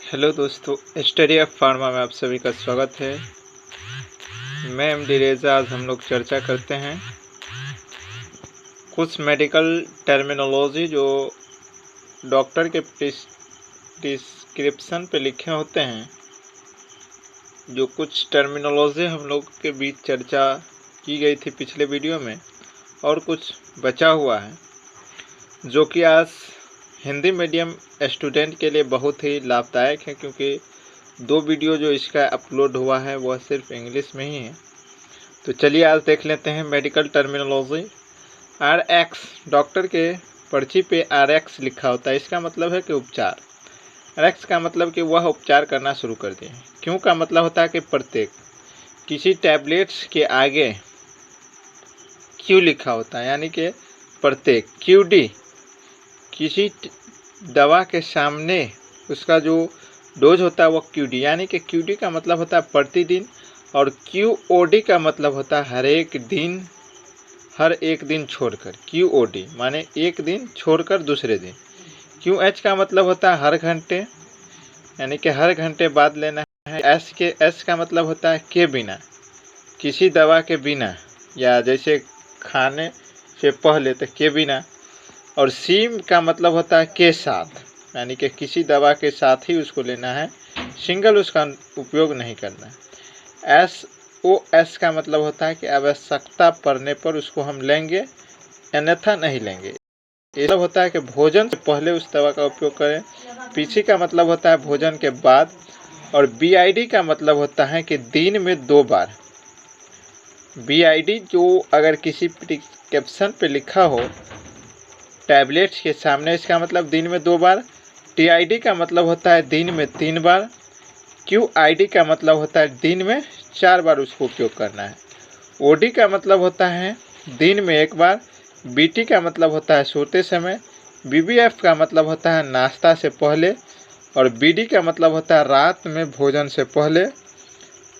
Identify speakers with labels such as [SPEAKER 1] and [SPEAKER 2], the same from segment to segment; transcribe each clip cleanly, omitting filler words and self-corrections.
[SPEAKER 1] Hello दोस्तों, study of pharma में आप सभी का स्वागत है। मैं एमडी रेजा। आज हम लोग चर्चा करते हैं कुछ मेडिकल टर्मिनोलॉजी जो डॉक्टर के डिस्क्रिप्शन पे लिखे होते हैं। जो कुछ टर्मिनोलॉजी हम लोग के बीच चर्चा की गई थी पिछले वीडियो में, और कुछ बचा हुआ है जो कि आज हिंदी मीडियम स्टूडेंट के लिए बहुत ही लाभदायक है, क्योंकि 2 वीडियो जो इसका अपलोड हुआ है वह सिर्फ इंग्लिश में ही है। तो चलिए आज देख लेते हैं मेडिकल टर्मिनोलॉजी। RX, डॉक्टर के पर्ची पे RX लिखा होता है, इसका मतलब है कि उपचार। RX का मतलब कि वह उपचार करना शुरू कर दिए। क्यों का मतलब होता है कि प्रत्येक, किसी टैबलेट्स के आगे Q लिखा होता है, यानी कि प्रत्येक। QD, किसी दवा के सामने उसका जो डोज होता है वो QD, यानी कि QD का मतलब होता है प्रतिदिन, और QOD का मतलब होता है हर एक दिन छोड़कर। QOD माने एक दिन छोड़कर दूसरे दिन। QH का मतलब होता है हर घंटे, यानी कि हर घंटे बाद लेना है। S का मतलब होता है के बिना, किसी दवा के बिना, या जैसे खाने से पहले तो के बिना। और C का मतलब होता है के साथ, यानी कि किसी दवा के साथ ही उसको लेना है, सिंगल उसका उपयोग नहीं करना है। SOS का मतलब होता है कि आवश्यकता पड़ने पर उसको हम लेंगे, अन्यथा नहीं लेंगे। ये मतलब होता है कि भोजन से पहले उस दवा का उपयोग करें। PC का मतलब होता है भोजन के बाद। और BID का मतलब होता है कि दिन में 2 बार। BID जो अगर किसी प्रिस्क्रिप्शन पे लिखा हो टैबलेट्स के सामने, इसका मतलब दिन में 2 बार। TID का मतलब होता है दिन में 3 बार। QID का मतलब होता है दिन में 4 बार उसको उपयोग करना है। OD का मतलब होता है दिन में 1 बार। BT का मतलब होता है सोते समय। BBF का मतलब होता है नाश्ता से पहले। और BD का मतलब होता है रात में भोजन से पहले।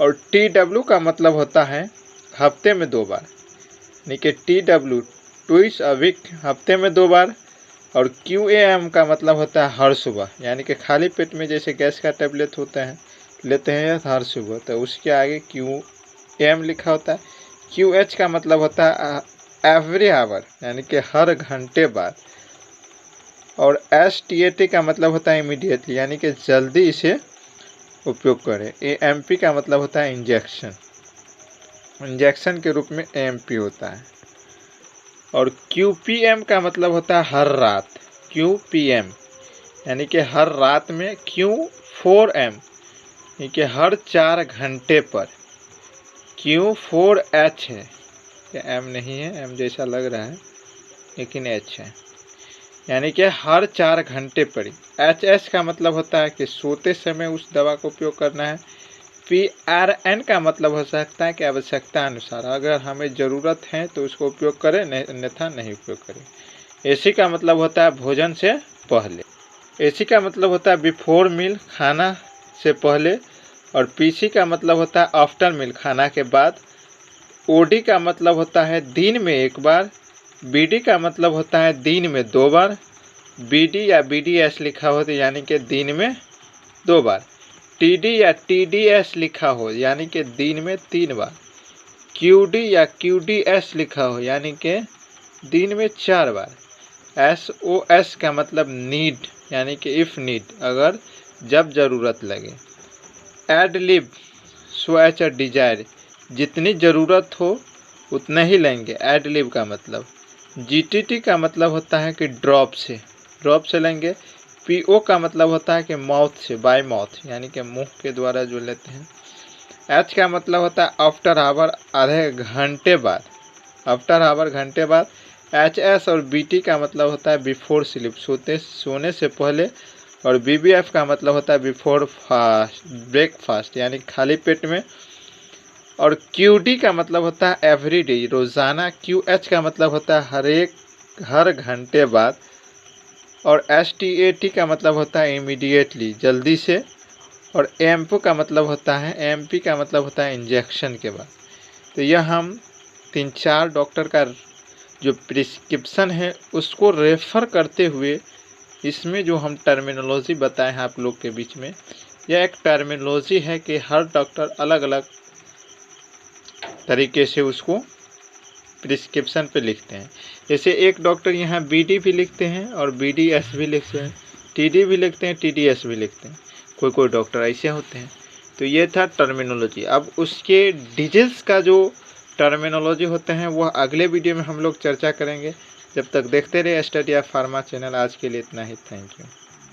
[SPEAKER 1] और TW का मतलब होता है हफ्ते में 2 बार, यानी कि TW ट्वाइस अ वीक, हफ्ते में 2 बार। और QAM का मतलब होता है हर सुबह, यानी कि खाली पेट में जैसे गैस का टेबलेट होता है लेते हैं हर सुबह, तो उसके आगे QAM लिखा होता है। QH का मतलब होता है एवरी आवर, यानी कि हर घंटे बाद। और STAT का मतलब होता है इमीडिएटली, यानी कि जल्दी इसे उपयोग करें। AMP का मतलब होता है इंजेक्शन, इंजेक्शन के रूप में AMP होता है। और QPM का मतलब होता है हर रात। QPM यानी कि हर रात में। Q4M यानी कि हर 4 घंटे पर। Q4H है, ये M नहीं है, M जैसा लग रहा है लेकिन H है, यानी कि हर 4 घंटे पर। HS का मतलब होता है कि सोते समय उस दवा का उपयोग करना है। PRN का मतलब हो सकता है कि आवश्यकता अनुसार, अगर हमें ज़रूरत है तो उसको उपयोग करें, अन्यथा नहीं उपयोग करें। AC का मतलब होता है भोजन से पहले। AC का मतलब होता है बिफोर मील, खाना से पहले। और PC का मतलब होता है आफ्टर मील, खाना के बाद। OD का मतलब होता है दिन में 1 बार। BD का मतलब होता है दिन में 2 बार। BD या BDS लिखा हो तो यानी कि दिन में 2 बार। TD या TDS लिखा हो यानी कि दिन में 3 बार। QD या QDS लिखा हो यानी कि दिन में 4 बार। SOS का मतलब नीड, यानी कि इफ़ नीड, अगर जब ज़रूरत लगे। एड लिब, सो एच डिजायर, जितनी ज़रूरत हो उतना ही लेंगे, एड लिब का मतलब। GTT का मतलब होता है कि ड्रॉप से लेंगे। PO का मतलब होता है कि माउथ से, बाय माउथ, यानी कि मुंह के द्वारा जो लेते हैं। H का मतलब होता है आफ्टर आवर, आधे घंटे बाद, आफ्टर आवर घंटे बाद। HS और BT का मतलब होता है बिफोर स्लीप, सोने से पहले। और BBF का मतलब होता है बिफोर ब्रेकफास्ट, यानी खाली पेट में। और QD का मतलब होता है एवरीडे, रोज़ाना। QH का मतलब होता है हर घंटे बाद। और STAT का मतलब होता है इमीडिएटली, जल्दी से। और AMP का मतलब होता है, AMP का मतलब होता है इंजेक्शन के बाद। तो यह हम 3-4 डॉक्टर का जो प्रिस्क्रिप्शन है उसको रेफ़र करते हुए इसमें जो हम टर्मिनोलॉजी बताए हैं आप लोग के बीच में, यह एक टर्मिनोलॉजी है कि हर डॉक्टर अलग अलग तरीके से उसको प्रिस्क्रिप्शन पे लिखते हैं। जैसे एक डॉक्टर यहाँ BD भी लिखते हैं और BDS भी लिखते हैं, TD भी लिखते हैं, TDS भी लिखते हैं, कोई डॉक्टर ऐसे होते हैं। तो ये था टर्मिनोलॉजी। अब उसके डिजीज़ का जो टर्मिनोलॉजी होते हैं वह अगले वीडियो में हम लोग चर्चा करेंगे। जब तक देखते रहे स्टडी ऑफ फार्मा चैनल। आज के लिए इतना ही, थैंक यू।